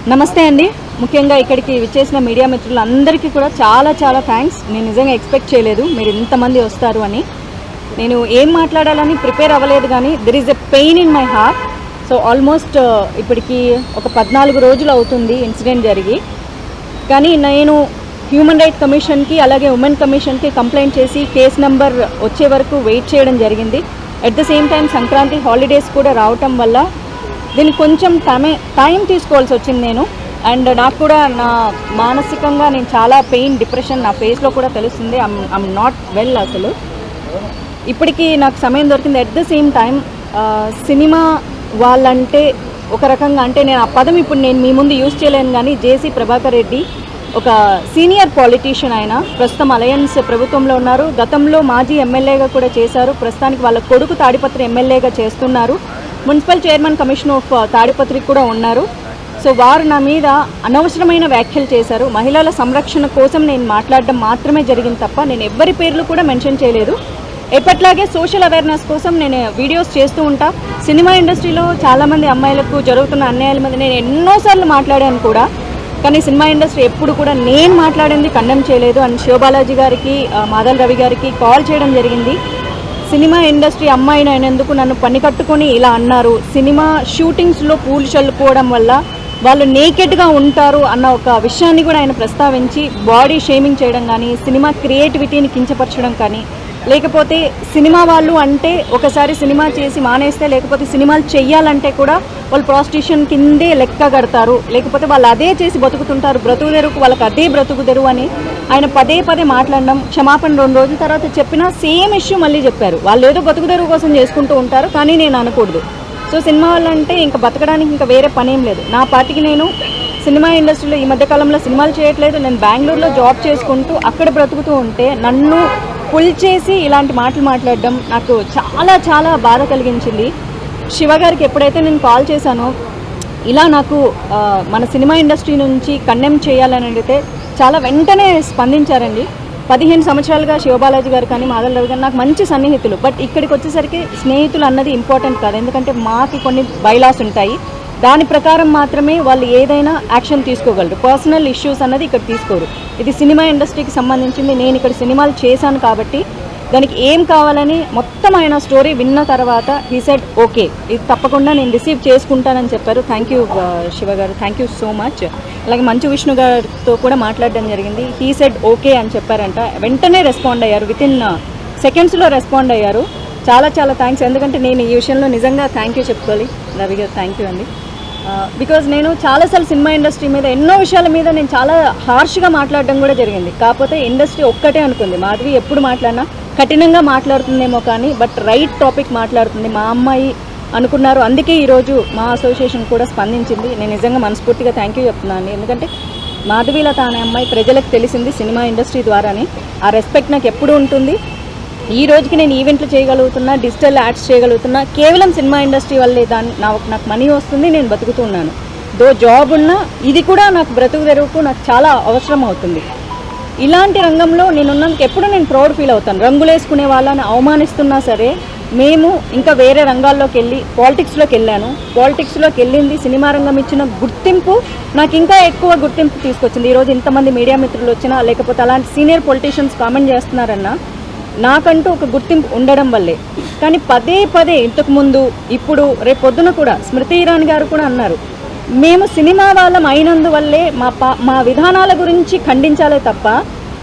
నమస్తే అండి. ముఖ్యంగా ఇక్కడికి విచ్చేసిన మీడియా మిత్రులందరికీ కూడా చాలా చాలా థ్యాంక్స్. నేను నిజంగా ఎక్స్పెక్ట్ చేయలేదు మీరు ఇంతమంది వస్తారు అని. నేను ఏం మాట్లాడాలని ప్రిపేర్ అవ్వలేదు, కానీ there is a pain in my heart. So almost ఇప్పటికి ఒక 14 రోజులు అవుతుంది ఇన్సిడెంట్ జరిగి. కానీ నేను హ్యూమన్ రైట్ కమిషన్కి అలాగే ఉమెన్ కమిషన్కి కంప్లైంట్ చేసి కేస్ నెంబర్ వచ్చే వరకు వెయిట్ చేయడం జరిగింది. At the same time Sankranti holidays కూడా రావటం వల్ల దీనికి కొంచెం టైం తీసుకోవాల్సి వచ్చింది నేను. అండ్ నాకు కూడా నా మానసికంగా నేను చాలా పెయిన్, డిప్రెషన్ నా ఫేస్లో కూడా తెలుస్తుంది. ఐమ్ నాట్ వెల్ అసలు. ఇప్పటికీ నాకు సమయం దొరికింది. At the same time cinema వాళ్ళంటే ఒక రకంగా, అంటే నేను ఆ పదం ఇప్పుడు నేను మీ ముందు యూజ్ చేయలేను, కానీ జేసీ ప్రభాకర్ రెడ్డి ఒక సీనియర్ పాలిటీషియన్. ఆయన ప్రస్తుతం అలయన్స్ ప్రభుత్వంలో ఉన్నారు. గతంలో మాజీ ఎమ్మెల్యేగా కూడా చేశారు. ప్రస్తుతానికి వాళ్ళ కొడుకు తాడిపత్రి ఎమ్మెల్యేగా చేస్తున్నారు. Municipal chairman commission of Tadipatri కూడా ఉన్నారు. సో వారు నా మీద అనవసరమైన వ్యాఖ్యలు చేశారు. మహిళల సంరక్షణ కోసం నేను మాట్లాడడం మాత్రమే జరిగింది తప్ప నేను ఎవ్వరి పేర్లు కూడా మెన్షన్ చేయలేదు. ఎప్పట్లాగే సోషల్ అవేర్నెస్ కోసం నేను వీడియోస్ చేస్తూ ఉంటా. సినిమా ఇండస్ట్రీలో చాలామంది అమ్మాయిలకు జరుగుతున్న అన్యాయాల మీద నేను ఎన్నోసార్లు మాట్లాడాను కూడా, కానీ సినిమా ఇండస్ట్రీ ఎప్పుడు కూడా నేను మాట్లాడింది కండెమ్ చేయలేదు. అండ్ శివబాలాజీ గారికి, మాదల్ రవి గారికి కాల్ చేయడం జరిగింది. సినిమా ఇండస్ట్రీ అమ్మాయిని అయినందుకు నన్ను పని కట్టుకొని ఇలా అన్నారు. సినిమా షూటింగ్స్లో పూలు చల్లుకోవడం వల్ల వాళ్ళు నేకెడ్గా ఉంటారు అన్న ఒక విషయాన్ని కూడా ఆయన ప్రస్తావించి బాడీ షేమింగ్ చేయడం కానీ, సినిమా క్రియేటివిటీని కించపరచడం కానీ, లేకపోతే సినిమా వాళ్ళు అంటే ఒకసారి సినిమా చేసి మానేస్తే, లేకపోతే సినిమాలు చెయ్యాలంటే కూడా వాళ్ళు ప్రాస్టిట్యూషన్ కిందే లెక్క కడతారు, లేకపోతే వాళ్ళు అదే చేసి బతుకుతుంటారు, బ్రతుకు తెరుకు వాళ్ళకి అదే బ్రతుకు తెరువు అని ఆయన పదే పదే మాట్లాడడం. క్షమాపణ 2 రోజుల తర్వాత చెప్పినా సేమ్ ఇష్యూ మళ్ళీ చెప్పారు. వాళ్ళు ఏదో బతుకు తెరువు కోసం చేసుకుంటూ ఉంటారు, కానీ నేను అనకూడదు. సో సినిమా వాళ్ళంటే ఇంకా బతకడానికి ఇంకా వేరే పనేం లేదు. నా పార్టీకి నేను సినిమా ఇండస్ట్రీలో ఈ మధ్యకాలంలో సినిమాలు చేయట్లేదు. నేను బెంగళూరులో జాబ్ చేసుకుంటూ అక్కడ బ్రతుకుతూ ఉంటే నన్ను పుల్ చేసి ఇలాంటి మాటలు మాట్లాడడం నాకు చాలా చాలా బాధ కలిగించింది. శివ గారికి ఎప్పుడైతే నేను కాల్ చేశానో ఇలా నాకు మన సినిమా ఇండస్ట్రీ నుంచి కండెమ్ చేయాలని అడిగితే చాలా వెంటనే స్పందించారండి. 15 సంవత్సరాలుగా శివబాలాజీ గారు కానీ, మాదల్ రవి గారు నాకు మంచి సన్నిహితులు. బట్ ఇక్కడికి వచ్చేసరికి స్నేహితులు అన్నది ఇంపార్టెంట్ కాదు, ఎందుకంటే మాకు కొన్ని బైలాస్ ఉంటాయి. దాని ప్రకారం మాత్రమే వాళ్ళు ఏదైనా యాక్షన్ తీసుకోగలరు. పర్సనల్ ఇష్యూస్ అన్నది ఇక్కడ తీసుకోరు. ఇది సినిమా ఇండస్ట్రీకి సంబంధించింది. నేను ఇక్కడ సినిమాలు చేశాను కాబట్టి దానికి ఏం కావాలని మొత్తం ఆయన స్టోరీ విన్న తర్వాత హీ సెడ్ ఓకే, ఇది తప్పకుండా నేను రిసీవ్ చేసుకుంటానని చెప్పారు. థ్యాంక్ యూ శివ గారు, థ్యాంక్ యూ సో మచ్. అలాగే మంచు విష్ణు గారితో కూడా మాట్లాడడం జరిగింది. హీ సెడ్ ఓకే అని చెప్పారంట. వెంటనే రెస్పాండ్ అయ్యారు, వితిన్ సెకండ్స్లో రెస్పాండ్ అయ్యారు. చాలా చాలా థ్యాంక్స్. ఎందుకంటే నేను ఈ విషయంలో నిజంగా థ్యాంక్ యూ చెప్పుకోవాలి. రవి గారు థ్యాంక్ యూ అండి. బికాజ్ నేను చాలాసార్లు సినిమా ఇండస్ట్రీ మీద ఎన్నో విషయాల మీద నేను చాలా హార్ష్గా మాట్లాడడం కూడా జరిగింది. కాకపోతే ఇండస్ట్రీ ఒక్కటే అనుకుంది, మాధవి ఎప్పుడు మాట్లాడినా కఠినంగా మాట్లాడుతుందేమో కానీ బట్ రైట్ టాపిక్ మాట్లాడుతుంది మా అమ్మాయి అనుకున్నారు. అందుకే ఈరోజు మా అసోసియేషన్ కూడా స్పందించింది. నేను నిజంగా మనస్ఫూర్తిగా థ్యాంక్ యూ చెప్తున్నాను. ఎందుకంటే మాధవీలత అనే అమ్మాయి ప్రజలకు తెలిసింది సినిమా ఇండస్ట్రీ ద్వారానే. ఆ రెస్పెక్ట్ నాకు ఎప్పుడు ఉంటుంది. ఈ రోజుకి నేను ఈవెంట్లు చేయగలుగుతున్నా, డిజిటల్ యాడ్స్ చేయగలుగుతున్నా కేవలం సినిమా ఇండస్ట్రీ వల్లే. నాకు మనీ వస్తుంది, నేను బతుకుతున్నాను. జాబ్ ఉన్నా ఇది కూడా నాకు బ్రతుకు తెరువుకు నాకు చాలా అవసరం అవుతుంది. ఇలాంటి రంగంలో నేనున్నందుకు ఎప్పుడు నేను ప్రౌడ్ ఫీల్ అవుతాను. రంగులేసుకునే వాళ్ళని అవమానిస్తున్నా సరే మేము ఇంకా వేరే రంగాల్లోకి వెళ్ళి పాలిటిక్స్లోకి వెళ్ళాను. పాలిటిక్స్లోకి వెళ్ళింది సినిమా రంగం ఇచ్చిన గుర్తింపు నాకు ఇంకా ఎక్కువ గుర్తింపు తీసుకొచ్చింది. ఈరోజు ఇంతమంది మీడియా మిత్రులు వచ్చినా, లేకపోతే అలాంటి సీనియర్ పొలిటీషియన్స్ కామెంట్ చేస్తున్నారన్నా నాకంటూ ఒక గుర్తింపు ఉండడం వల్లే. కానీ పదే పదే ఇంతకుముందు, ఇప్పుడు, రేపు పొద్దున కూడా స్మృతి ఇరానీ గారు కూడా అన్నారు, మేము సినిమా వాళ్ళం అయినందువల్లే మా విధానాల గురించి ఖండించాలే తప్ప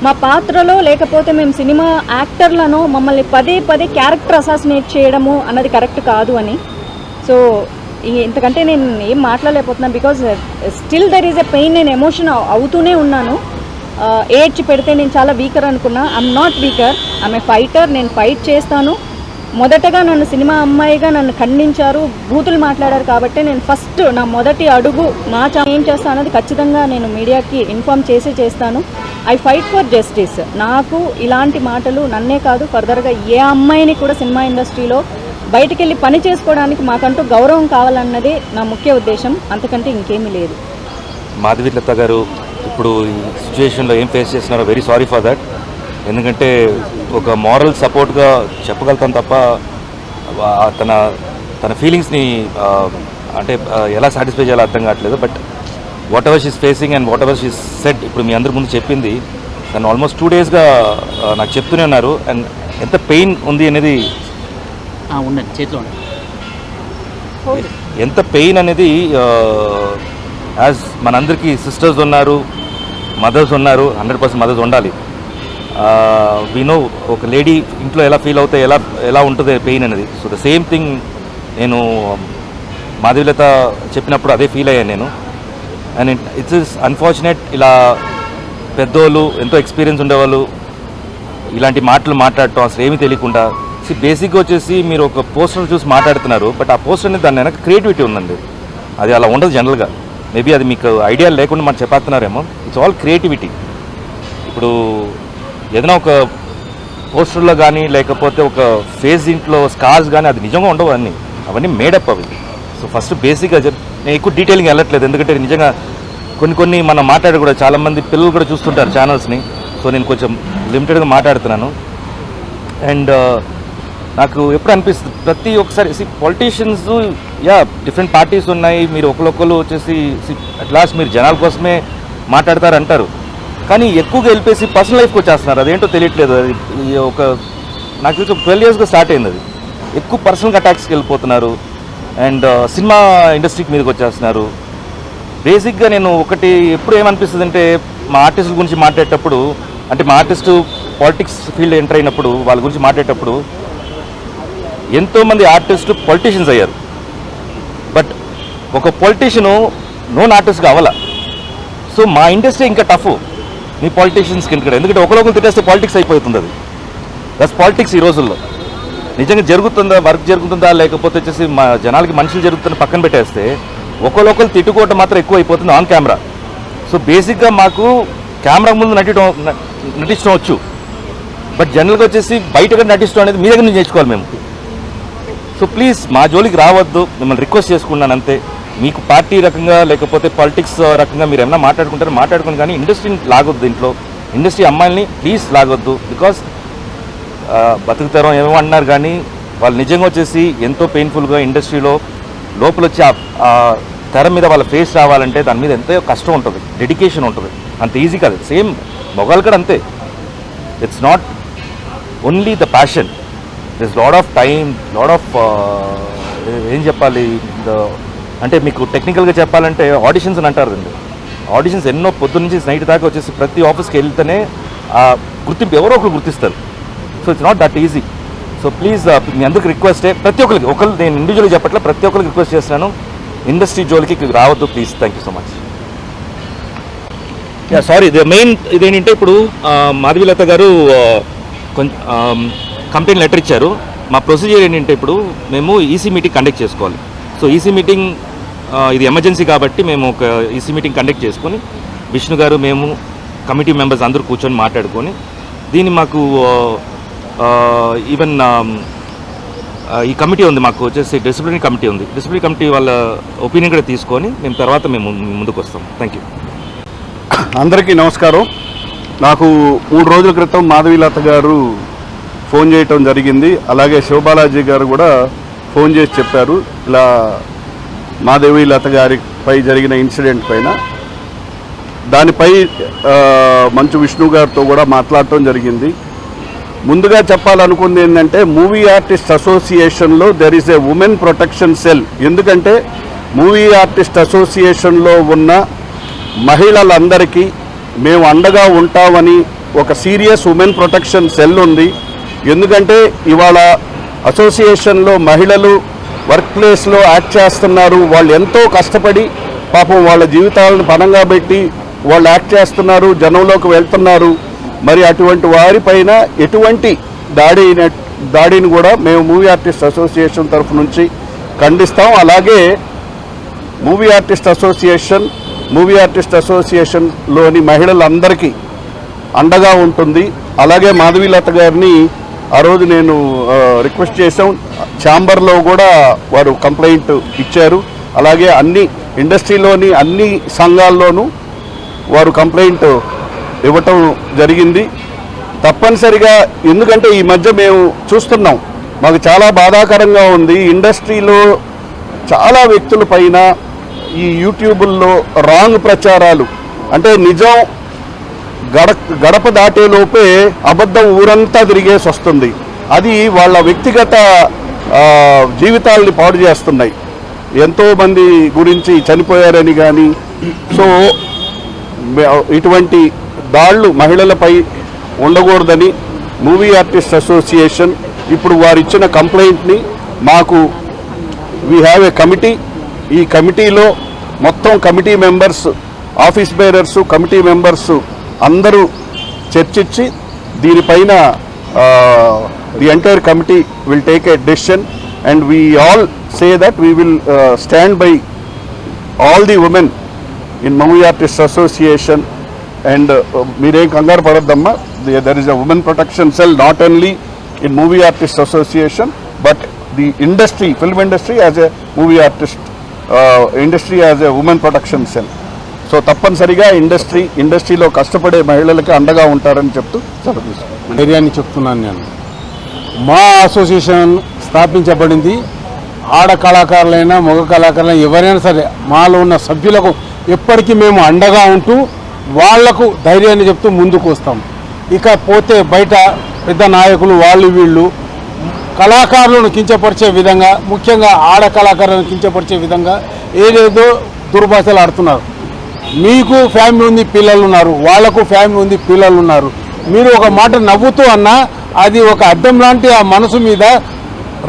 మా పాత్రలో, లేకపోతే మేము సినిమా యాక్టర్లను మమ్మల్ని పదే పదే క్యారెక్టర్ అసాసినేట్ చేయడము అన్నది కరెక్ట్ కాదు అని. సో ఇంతకంటే నేను ఏం మాట్లాడలేకపోతున్నాను. Because still there is a pain. నేను ఎమోషన్ అవుతూనే ఉన్నాను. ఏడ్చి పెడితే నేను చాలా వీకర్ అనుకున్నా. I'm not weaker, I'm a fighter. నేను ఫైట్ చేస్తాను. మొదటగా నన్ను సినిమా అమ్మాయిగా నన్ను ఖండించారు, బూతులు మాట్లాడారు కాబట్టి నేను ఫస్ట్ నా మొదటి అడుగు మా ఏం చేస్తాను అన్నది ఖచ్చితంగా నేను మీడియాకి ఇన్ఫార్మ్ చేస్తాను. I fight for justice. నాకు ఇలాంటి మాటలు నన్నే కాదు, ఫర్దర్గా ఏ అమ్మాయిని కూడా సినిమా ఇండస్ట్రీలో బయటికి వెళ్ళి పని చేసుకోవడానికి మాకంటూ గౌరవం కావాలన్నదే నా ముఖ్య ఉద్దేశం. అంతకంటే ఇంకేమీ లేదు. మాధవీలత గారు ఇప్పుడు ఈ సిచ్యువేషన్లో ఏం ఫేస్ చేస్తున్నారో వెరీ సారీ ఫర్ దట్. ఎందుకంటే ఒక మారల్ సపోర్ట్గా చెప్పగలుగుతాం తప్ప తన ఫీలింగ్స్ని అంటే ఎలా సాటిస్ఫై చేయాలో అర్థం కావట్లేదు. But what ever she's facing and what ever she's set ఇప్పుడు మీ అందరి ముందు చెప్పింది. తను ఆల్మోస్ట్ 2 డేస్గా నాకు చెప్తూనే ఉన్నారు. అండ్ ఎంత పెయిన్ ఉంది అనేది ఉండండి చేతిలో ఎంత పెయిన్ అనేది యాజ్ మనందరికీ సిస్టర్స్ ఉన్నారు, మదర్స్ ఉన్నారు, 100% మదర్స్ ఉండాలి. వీ నో ఒక లేడీ ఇంట్లో ఎలా ఫీల్ అవుతాయి, ఎలా ఉంటుంది పెయిన్ అనేది. సో ద సేమ్ థింగ్ నేను మాధవీలత చెప్పినప్పుడు అదే ఫీల్ అయ్యాను నేను. అండ్ ఇట్స్ ఇస్ అన్ఫార్చునేట్, ఇలా పెద్దోళ్ళు ఎంతో ఎక్స్పీరియన్స్ ఉండేవాళ్ళు ఇలాంటి మాటలు మాట్లాడటం అసలు ఏమీ తెలియకుండా. బేసిక్గా వచ్చేసి మీరు ఒక పోస్టర్ చూసి మాట్లాడుతున్నారు, బట్ ఆ పోస్టర్ అనేది దాని వెనక క్రియేటివిటీ ఉందండి. అది అలా ఉండదు జనరల్గా. మేబీ అది మీకు ఐడియా లేకుండా మనం చెప్పేస్తున్నారేమో. It's all creativity. ఇప్పుడు ఏదైనా ఒక పోస్టర్లో కానీ లేకపోతే ఒక ఫేస్ దీంట్లో స్కార్స్ కానీ అది నిజంగా ఉండవు, అవన్నీ మేడప్ అవి. సో ఫస్ట్ బేసిక్గా నేను ఎక్కువ డీటెయిలింగ్ వెళ్ళట్లేదు, ఎందుకంటే నిజంగా కొన్ని మనం మాట్లాడి కూడా చాలామంది పిల్లలు కూడా చూస్తుంటారు ఛానల్స్ని. సో నేను కొంచెం లిమిటెడ్గా మాట్లాడుతున్నాను. అండ్ నాకు ఎప్పుడు అనిపిస్తుంది ప్రతి ఒక్కసారి పొలిటీషియన్స్ డిఫరెంట్ పార్టీస్ ఉన్నాయి, మీరు ఒకరు వచ్చేసి అట్ లాస్ట్ మీరు జనాల కోసమే మాట్లాడతారు అంటారు, కానీ ఎక్కువగా వెళ్ళిపోయి పర్సనల్ లైఫ్కి వచ్చేస్తున్నారు. అదేంటో తెలియట్లేదు. అది ఒక నాకు తెలిసి 12 yearsగా స్టార్ట్ అయింది. అది ఎక్కువ పర్సనల్ అటాక్స్కి వెళ్ళిపోతున్నారు అండ్ సినిమా ఇండస్ట్రీకి మీదకి వచ్చేస్తున్నారు. బేసిక్గా నేను ఒకటి ఎప్పుడు ఏమనిపిస్తుంది అంటే, మా ఆర్టిస్టుల గురించి మాట్లాడేటప్పుడు, అంటే మా ఆర్టిస్టు పాలిటిక్స్ ఫీల్డ్ ఎంటర్ అయినప్పుడు వాళ్ళ గురించి మాట్లాడేటప్పుడు ఎంతోమంది ఆర్టిస్టులు పొలిటీషియన్స్ అయ్యారు, బట్ ఒక పొలిటీషియను నోన్ ఆర్టిస్ట్గా అవ్వాల. సో మా ఇండస్ట్రీ ఇంకా టఫ్ మీ పాలిటీషియన్స్కి ఇక్కడ, ఎందుకంటే ఒకరొకరు తిట్టేస్తే పాలిటిక్స్ అయిపోతుంది. అది దట్స్ పాలిటిక్స్ ఈ రోజుల్లో. నిజంగా జరుగుతుందా, వర్క్ జరుగుతుందా, లేకపోతే వచ్చేసి మా జనాలకి మనుషులు జరుగుతుందని పక్కన పెట్టేస్తే ఒకరొకరు తిట్టుకోవటం మాత్రం ఎక్కువ అయిపోతుంది ఆన్ కెమెరా. సో బేసిక్గా మాకు కెమెరా ముందు నటించడం వచ్చు, బట్ జనరల్గా వచ్చేసి బయటగా నటించడం అనేది మీ దగ్గర నుంచి నేర్చుకోవాలి మేము. సో ప్లీజ్ మా జోలికి రావద్దు, మిమ్మల్ని రిక్వెస్ట్ చేసుకున్నాను అంతే. మీకు పార్టీ రకంగా లేకపోతే పాలిటిక్స్ రకంగా మీరు ఏమైనా మాట్లాడుకుని కానీ ఇండస్ట్రీని లాగొద్దు. దీంట్లో ఇండస్ట్రీ అమ్మాయిల్ని ప్లీజ్ లాగొద్దు. బికాస్ బతుకుతారం ఏమో అన్నారు, కానీ వాళ్ళు నిజంగా వచ్చేసి ఎంతో పెయిన్ఫుల్గా ఇండస్ట్రీలో లోపల వచ్చి ఆ తెర మీద వాళ్ళ ఫేస్ రావాలంటే దాని మీద ఎంతో కష్టం ఉంటుంది, డెడికేషన్ ఉంటుంది. అంత ఈజీ కాదు. సేమ్ మొగాలు కూడా అంతే. It's not only the passion, this lot of time, lot of ఏం చెప్పాలి, అంటే మీకు టెక్నికల్గా చెప్పాలంటే ఆడిషన్స్ అని అంటారు అండి. ఆడిషన్స్ ఎన్నో పొద్దు నుంచి నైట్ దాకా వచ్చేసి ప్రతి ఆఫీస్కి వెళ్తేనే ఆ గుర్తింపు ఎవరో ఒకరు గుర్తిస్తారు. So it's not that easy. So please మీ అందరికి రిక్వెస్టే, ప్రతి ఒక్కరికి నేను ఇండివిజువల్గా చెప్పట్లే, ప్రతి ఒక్కరికి రిక్వెస్ట్ చేస్తున్నాను, ఇండస్ట్రీ జోలికి రావద్దు please. Thank you so much. Sorry, main ఇదేంటంటే ఇప్పుడు మాధవీలత గారు కొంచెం కంప్లైంట్ లెటర్ ఇచ్చారు. మా ప్రొసీజర్ ఏంటంటే ఇప్పుడు మేము ఈసీ మీటింగ్ కండక్ట్ చేసుకోవాలి. సో ఈసీ మీటింగ్ ఇది ఎమర్జెన్సీ కాబట్టి మేము ఒక ఈసీ మీటింగ్ కండక్ట్ చేసుకొని విష్ణు గారు మేము కమిటీ మెంబర్స్ అందరూ కూర్చొని మాట్లాడుకొని దీన్ని మాకు ఈవెన్ ఈ కమిటీ ఉంది, మాకు వచ్చేసి డిసిప్లినరీ కమిటీ ఉంది. డిసిప్లినరీ కమిటీ వాళ్ళ ఒపీనియన్ కూడా తీసుకొని మేము ముందుకు వస్తాం. Thank you. అందరికీ నమస్కారం. నాకు 3 రోజుల క్రితం మాధవీలత గారు ఫోన్ చేయటం జరిగింది. అలాగే శివబాలాజీ గారు కూడా ఫోన్ చేసి చెప్పారు ఇలా మాధవీలత గారిపై జరిగిన ఇన్సిడెంట్ పైన. దానిపై మంచు విష్ణు గారితో కూడా మాట్లాడటం జరిగింది. ముందుగా చెప్పాలనుకుంది ఏంటంటే, మూవీ ఆర్టిస్ట్ అసోసియేషన్లో there is a women protection cell. ఎందుకంటే మూవీ ఆర్టిస్ట్ అసోసియేషన్లో ఉన్న మహిళలందరికీ మేము అండగా ఉంటామని ఒక సీరియస్ ఉమెన్ ప్రొటెక్షన్ సెల్ ఉంది. ఎందుకంటే ఇవాళ అసోసియేషన్లో మహిళలు వర్క్ ప్లేస్లో యాక్ట్ చేస్తున్నారు. వాళ్ళు ఎంతో కష్టపడి పాపం వాళ్ళ జీవితాలను పణంగా పెట్టి వాళ్ళు యాక్ట్ చేస్తున్నారు, జనంలోకి వెళ్తున్నారు. మరి అటువంటి వారిపైన ఎటువంటి దాడిని కూడా మేము మూవీ ఆర్టిస్ట్ అసోసియేషన్ తరఫు నుంచి ఖండిస్తాం. అలాగే మూవీ ఆర్టిస్ట్ అసోసియేషన్లోని మహిళలందరికీ అండగా ఉంటుంది. అలాగే మాధవీలత గారిని ఆ రోజు నేను రిక్వెస్ట్ చేశాం, ఛాంబర్లో కూడా వారు కంప్లైంట్ ఇచ్చారు. అలాగే అన్ని ఇండస్ట్రీలోని అన్ని సంఘాల్లోనూ వారు కంప్లైంట్ ఇవ్వటం జరిగింది. తప్పనిసరిగా, ఎందుకంటే ఈ మధ్య మేము చూస్తున్నాం, మాకు చాలా బాధాకరంగా ఉంది. ఇండస్ట్రీలో చాలా వ్యక్తుల పైన ఈ యూట్యూబుల్లో రాంగ్ ప్రచారాలు, అంటే నిజం గడప దాటేలోపే అబద్ధం ఊరంతా తిరిగేసి వస్తుంది. అది వాళ్ళ వ్యక్తిగత జీవితాలని పాడు చేస్తున్నాయి. ఎంతోమంది గురించి చనిపోయారని కానీ, సో ఇటువంటి దాళ్ళు మహిళలపై ఉండకూడదని మూవీ ఆర్టిస్ట్ అసోసియేషన్ ఇప్పుడు వారు ఇచ్చిన కంప్లైంట్ని మాకు వీ హ్యావ్ ఏ కమిటీ. ఈ కమిటీలో మొత్తం committee members, office bearers, committee members అందరూ చర్చించి దీనిపైన the entire committee will take a decision and we all say that we will stand by all the women in movie artist association. And మీరేం కంగారు పడొద్దమ్మా, there is a women protection cell not only in movie artist association but the industry, film industry as a movie artist industry as a women protection cell. So తప్పనిసరిగా ఇండస్ట్రీలో కష్టపడే మహిళలకి అండగా ఉంటారని చెప్తూ సెలవు ధైర్యాన్ని చెప్తున్నాను. నేను మా అసోసియేషన్ స్థాపించబడింది ఆడ కళాకారులైనా మగ కళాకారులైనా ఎవరైనా సరే మాలో ఉన్న సభ్యులకు ఎప్పటికీ మేము అండగా ఉంటూ వాళ్లకు ధైర్యాన్ని చెప్తూ ముందుకు వస్తాం. ఇకపోతే బయట పెద్ద నాయకులు వాళ్ళు వీళ్ళు కళాకారులను కించపరిచే విధంగా, ముఖ్యంగా ఆడ కళాకారులను కించపరిచే విధంగా ఏదేదో దుర్భాషలు ఆడుతున్నారు. మీకు ఫ్యామిలీ ఉంది, పిల్లలు ఉన్నారు, వాళ్లకు ఫ్యామిలీ ఉంది, పిల్లలు ఉన్నారు. మీరు ఒక మాట నవ్వుతూ అన్నా అది ఒక అద్దం లాంటి ఆ మనసు మీద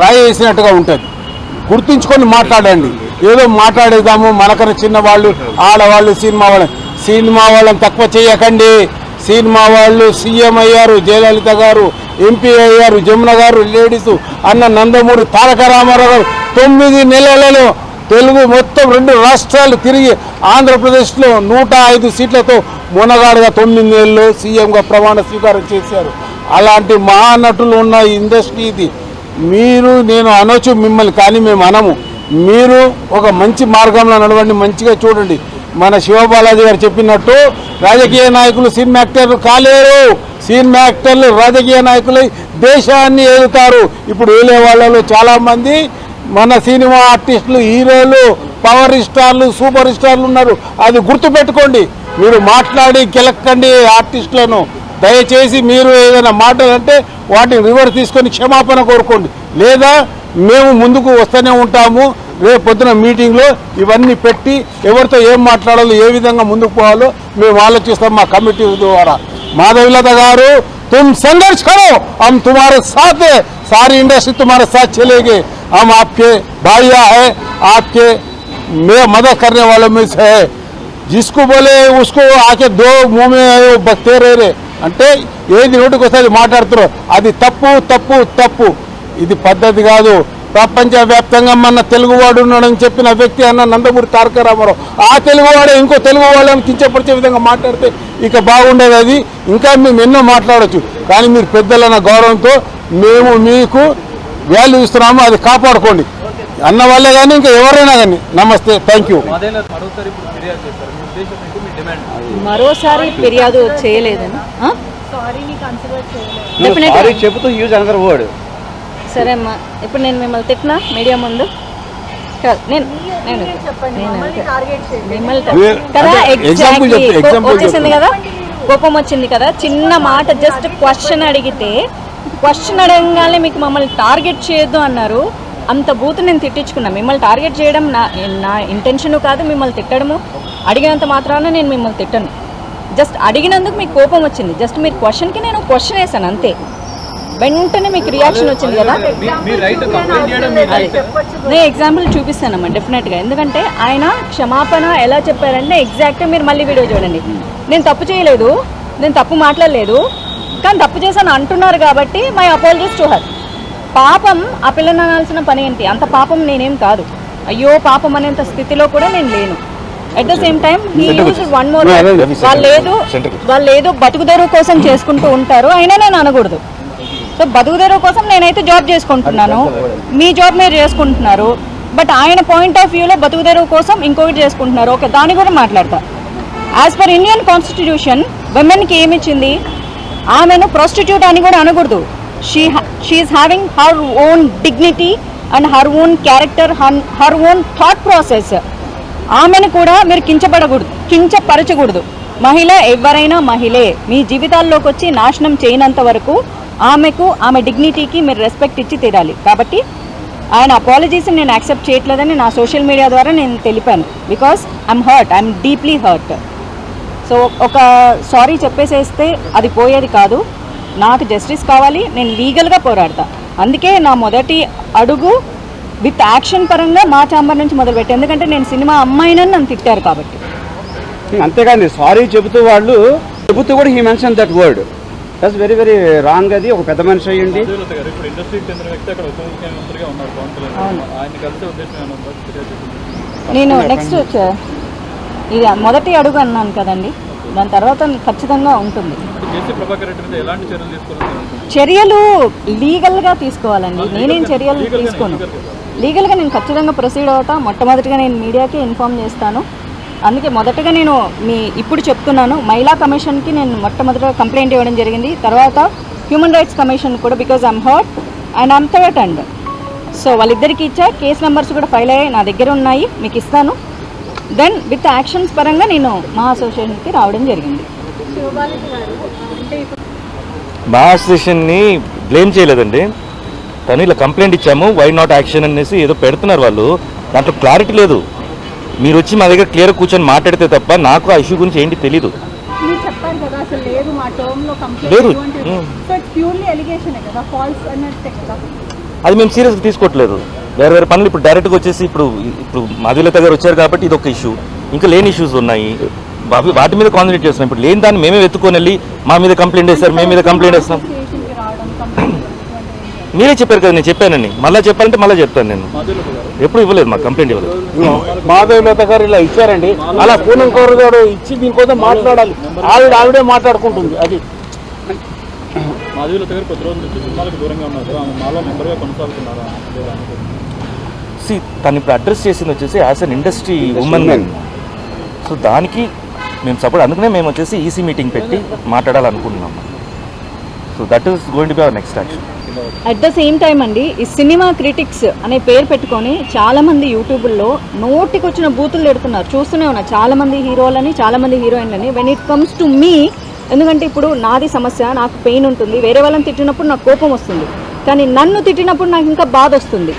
రాయి వేసినట్టుగా ఉంటుంది. గుర్తుంచుకొని మాట్లాడండి. ఏదో మాట్లాడేద్దాము, మనకన్నా చిన్నవాళ్ళు, ఆడవాళ్ళు, సినిమా వాళ్ళని తక్కువ చేయకండి. సినిమా వాళ్ళు సీఎం అయ్యారు, జయలలిత గారు ఎంపీ అయ్యారు, జమున గారు లేడీసు, అన్న నందమూరి తారక రామారావు గారు 9 నెలలలో తెలుగు మొత్తం 2 రాష్ట్రాలు తిరిగి ఆంధ్రప్రదేశ్లో 105 సీట్లతో మొనగాడుగా 9 నెలల్లో సీఎంగా ప్రమాణ స్వీకారం చేశారు. అలాంటి మహానటులు ఉన్న ఇండస్ట్రీ ఇది. మీరు నేను అనొచ్చు మిమ్మల్ని, కానీ మేము అనము. మీరు ఒక మంచి మార్గంలో నడవండి, మంచిగా చూడండి. మన శివబాలాజీ గారు చెప్పినట్టు రాజకీయ నాయకులు సినిమా యాక్టర్లు కాలేరు. సినిమా యాక్టర్లు రాజకీయ నాయకులు దేశాన్ని ఏలుతారు. ఇప్పుడు ఏలే వాళ్ళలో చాలామంది మన సినిమా ఆర్టిస్టులు, హీరోలు, పవర్ స్టార్లు, సూపర్ స్టార్లు ఉన్నారు. అది గుర్తుపెట్టుకోండి. మీరు మాట్లాడి గెలక్కండి ఆర్టిస్టులను. దయచేసి మీరు ఏదైనా మాట్లాడంటే వాటిని రివర్స్ తీసుకొని క్షమాపణ కోరుకోండి. లేదా మేము ముందుకు వస్తూనే ఉంటాము. రేపు పొద్దున మీటింగ్లో ఇవన్నీ పెట్టి ఎవరితో ఏం మాట్లాడాలో, ఏ విధంగా ముందుకు పోవాలో మేము ఆలోచిస్తాం మా కమిటీ ద్వారా. మాధవీలత గారు, तुम संघर्ष करो, हम तुम्हारे साथ है, सारी इंडस्ट्री तुम्हारे साथ चलेगी. हम आपके भाइया है, आपके मदद करने वालों में से है. जिसको बोले उसको आके 2 मुँह में बकते रहे అంటే ఏది నోటికి వస్తే అది మాట్లాడుతున్నారు. అది తప్పు తప్పు తప్పు. ఇది పద్ధతి కాదు. ప్రపంచవ్యాప్తంగా మన తెలుగువాడు ఉన్నాడని చెప్పిన వ్యక్తి అన్న నందమూరి తారక రామారావు. ఆ తెలుగువాడే ఇంకో తెలుగు వాళ్ళని కించపరిచే విధంగా మాట్లాడితే ఇక బాగుండేది. అది ఇంకా మేము ఎన్నో మాట్లాడవచ్చు, కానీ మీరు పెద్దలన్న గౌరవంతో మేము మీకు వాల్యూ ఇస్తున్నాము. అది కాపాడుకోండి అన్న వాళ్ళే కానీ ఇంకా ఎవరైనా కానీ. నమస్తే, థ్యాంక్ యూ. మరోసారి ఫిర్యాదు చేయలేదని సరే అమ్మా. ఇప్పుడు నేను మిమ్మల్ని తిట్టినా మీడియా ముందు వచ్చేసింది కదా, కోపం వచ్చింది కదా. చిన్న మాట జస్ట్ క్వశ్చన్ అడిగితే, క్వశ్చన్ అడగగానే మీకు మమ్మల్ని టార్గెట్ చేయొద్దు అన్నారు. అంత బూత్ నేను తిట్టించుకున్నా. మిమ్మల్ని టార్గెట్ చేయడం నా ఇంటెన్షన్ కాదు. మిమ్మల్ని తిట్టడము అడిగినంత మాత్రాన నేను మిమ్మల్ని తిట్టను. జస్ట్ అడిగినందుకు మీకు కోపం వచ్చింది. జస్ట్ మీరు క్వశ్చన్కి నేను క్వశ్చన్ వేసాను అంతే. వెంటనే మీకు రియాక్షన్ వచ్చింది కదా. నేను ఎగ్జాంపుల్ చూపిస్తానమ్మా డెఫినెట్గా. ఎందుకంటే ఆయన క్షమాపణ ఎలా చెప్పారంటే ఎగ్జాక్ట్గా మీరు మళ్ళీ వీడియో చూడండి. నేను తప్పు చేయలేదు, నేను తప్పు మాట్లాడలేదు, కానీ తప్పు చేశాను అంటున్నారు కాబట్టి మై అపాలజీస్ టు హర్. పాపం ఆ పిల్లని అనాల్సిన పని ఏంటి? అంత పాపం నేనేం కాదు. అయ్యో పాపం అనేంత స్థితిలో కూడా నేను లేను. At the same time he use one more, వాళ్ళు ఏదో బతుకుదెరువు కోసం చేసుకుంటూ ఉంటారు, అయినా నేను అనకూడదు. సో బతుకుదెరువు కోసం నేనైతే జాబ్ చేసుకుంటున్నాను, మీ జాబ్ మీరు చేసుకుంటున్నారు. బట్ ఆయన పాయింట్ ఆఫ్ వ్యూలో బతుకుదెరువు కోసం ఇంకొకటి చేసుకుంటున్నారు. ఓకే, దాన్ని కూడా మాట్లాడతా. యాజ్ పర్ ఇండియన్ కాన్స్టిట్యూషన్ విమెన్కి ఏమిచ్చింది? ఆమెను ప్రాస్టిట్యూట్ అని కూడా అనకూడదు. She is having her own dignity and her own character, her own thought process. ఆమెను కూడా మీరు కించపరచకూడదు. మహిళ ఎవరైనా మహిళే. మీ జీవితాల్లోకి వచ్చి నాశనం చేయనంత వరకు ఆమె డిగ్నిటీకి మీరు రెస్పెక్ట్ ఇచ్చి తీరాలి. కాబట్టి ఆయన అపాలజీస్ని నేను యాక్సెప్ట్ చేయట్లేదని నా సోషల్ మీడియా ద్వారా నేను తెలిపాను. Because I'm deeply hurt. So ఒక సారీ చెప్పేసేస్తే అది పోయేది కాదు. నాకు జస్టిస్ కావాలి, నేను లీగల్గా పోరాడతా. అందుకే నా మొదటి అడుగు విత్ యాక్షన్ పరంగా మా ఛాంబర్ నుంచి మొదలుపెట్టి, ఎందుకంటే నేను సినిమా అమ్మాయినని నన్ను తిట్టారు కాబట్టి. అంతేకాదు సారీ చెబుతూ కూడా he mention that word. That's very very wrong. అది ఒక పెద్ద మనిషి అయ్యండి. నేను నెక్స్ట్ ఇది మొదటి అడుగు అన్నాను కదండి, దాని తర్వాత ఖచ్చితంగా ఉంటుంది. చర్యలు లీగల్గా తీసుకోవాలండి. నేనేం చర్యలు తీసుకోను. లీగల్గా నేను ఖచ్చితంగా ప్రొసీడ్ అవుతా. మొట్టమొదటిగా నేను మీడియాకి ఇన్ఫామ్ చేస్తాను. అందుకే మొదటగా నేను ఇప్పుడు చెప్తున్నాను, మహిళా కమిషన్కి నేను మొట్టమొదటిగా కంప్లైంట్ ఇవ్వడం జరిగింది. తర్వాత హ్యూమన్ రైట్స్ కమిషన్ కూడా, because I'm hurt and I'm threatened. So వాళ్ళిద్దరికి ఇచ్చా. కేసు నెంబర్స్ కూడా ఫైల్ అయ్యాయి, నా దగ్గర ఉన్నాయి, మీకు ఇస్తాను. దెన్ విత్ యాక్షన్స్ పరంగా నేను మా అసోసియేషన్కి రావడం జరిగింది. మా అసోసియేషన్ని బ్లేమ్ చేయలేదండి. తను ఇలా కంప్లైంట్ ఇచ్చాము, వై నాట్ యాక్షన్ అనేసి ఏదో పెడుతున్నారు వాళ్ళు. దాంట్లో క్లారిటీ లేదు. మీరు వచ్చి మా దగ్గర క్లియర్ కూర్చొని మాట్లాడితే తప్ప నాకు ఆ ఇష్యూ గురించి ఏంటి తెలీదు. లేదు, అది మేము సీరియస్గా తీసుకోవట్లేదు. వేరే పనులు ఇప్పుడు డైరెక్ట్గా వచ్చేసి ఇప్పుడు మాధవీలత గారు వచ్చారు కాబట్టి ఇది ఒక ఇష్యూ. ఇంకా లేని ఇష్యూస్ ఉన్నాయి, వాటి మీద కాన్సన్ట్రేట్ చేస్తున్నాం. ఇప్పుడు లేని దాన్ని మేమే వెతుక్కొని వెళ్ళి మా మీద కంప్లైంట్ వేస్తారు, మేము మీద కంప్లైంట్ వేస్తాం. మీరే చెప్పారు కదా, నేను చెప్పానని. మళ్ళీ చెప్పాలంటే మళ్ళీ చెప్తాను. నేను ఎప్పుడు ఇవ్వలేదు, మాకు కంప్లైంట్ ఇవ్వలేదు. మాధవీలత గారు ఇలా ఇచ్చారండి, అలా పూనం కౌర్ గారు ఇచ్చి దీనికోసం మాట్లాడాలి. ఆవిడే మాట్లాడుకుంటుంది. అది మాధవీలత గారు కొద్ది రోజుల నుంచి సినిమాలకు దూరంగా ఉన్నారు. ఆమె మాలో మెంబర్గా కొనసాగుతున్నారా? తను ఇప్పుడు అడ్రస్ చేసింది వచ్చేసి as an industry women. So దానికి మేము సపోర్ట్, అందుకనే మేము వచ్చేసి ఈసీ మీటింగ్ పెట్టి మాట్లాడాలనుకుంటున్నాము. So that is going to be our next action. At the same time అండి, ఈ సినిమా క్రిటిక్స్ అనే పేరు పెట్టుకొని చాలామంది యూట్యూబుల్లో నోటికి వచ్చిన బూతులు పెడుతున్నారు. చూస్తూనే ఉన్నా, చాలామంది హీరోలని, చాలామంది హీరోయిన్లని. When it comes to me, ఎందుకంటే ఇప్పుడు నాది సమస్య, నాకు పెయిన్ ఉంటుంది. వేరే వాళ్ళని తిట్టినప్పుడు నాకు కోపం వస్తుంది, కానీ నన్ను తిట్టినప్పుడు నాకు ఇంకా బాధ వస్తుంది.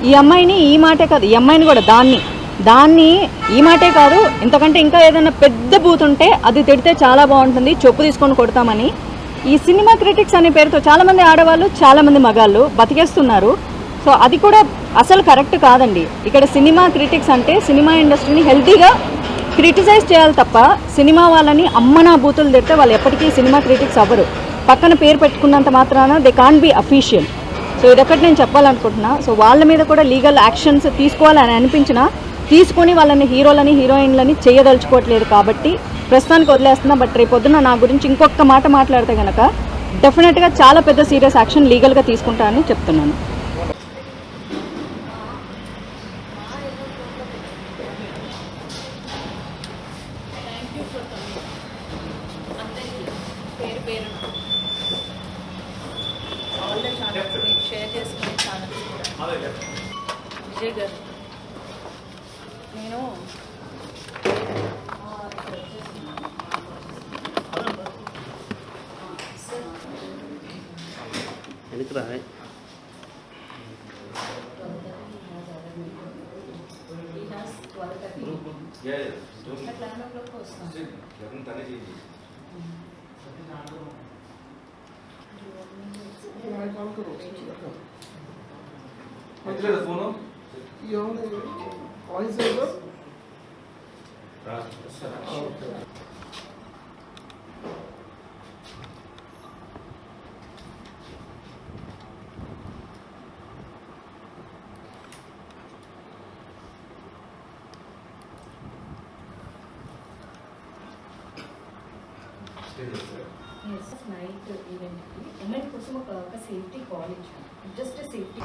ఈ అమ్మాయిని ఈ మాటే కాదు, ఈ అమ్మాయిని కూడా దాన్ని ఈ మాటే కాదు, ఇంతకంటే ఇంకా ఏదైనా పెద్ద బూత్ ఉంటే అది తిడితే చాలా బాగుంటుంది, చెప్పు తీసుకొని కొడతామని ఈ సినిమా క్రిటిక్స్ అనే పేరుతో చాలామంది ఆడవాళ్ళు, చాలామంది మగాళ్ళు బతికేస్తున్నారు. సో అది కూడా అసలు కరెక్ట్ కాదండి. ఇక్కడ సినిమా క్రిటిక్స్ అంటే సినిమా ఇండస్ట్రీని హెల్తీగా క్రిటిసైజ్ చేయాలి తప్ప సినిమా వాళ్ళని అమ్మనా బూతులు తిడితే వాళ్ళు ఎప్పటికీ సినిమా క్రిటిక్స్ అవ్వరు. పక్కన పేరు పెట్టుకున్నంత మాత్రాన they can't be official. So ఇదొక్కటి నేను చెప్పాలనుకుంటున్నా. సో వాళ్ళ మీద కూడా లీగల్ యాక్షన్స్ తీసుకోవాలని అనిపించినా తీసుకొని వాళ్ళని హీరోలని, హీరోయిన్లని చేయదలుచుకోవట్లేదు కాబట్టి ప్రస్తుతానికి వదిలేస్తున్నా. బట్ రేపొద్దున నా గురించి ఇంకొక మాట మాట్లాడితే కనుక డెఫినెట్గా చాలా పెద్ద సీరియస్ యాక్షన్ లీగల్గా తీసుకుంటానని చెప్తున్నాను. విజయ్ గారు, నేను నైట్ ఈవెంట్కి ఉమెన్ కోసం ఒక సేఫ్టీ కాల్ ఇచ్చాను. Just safety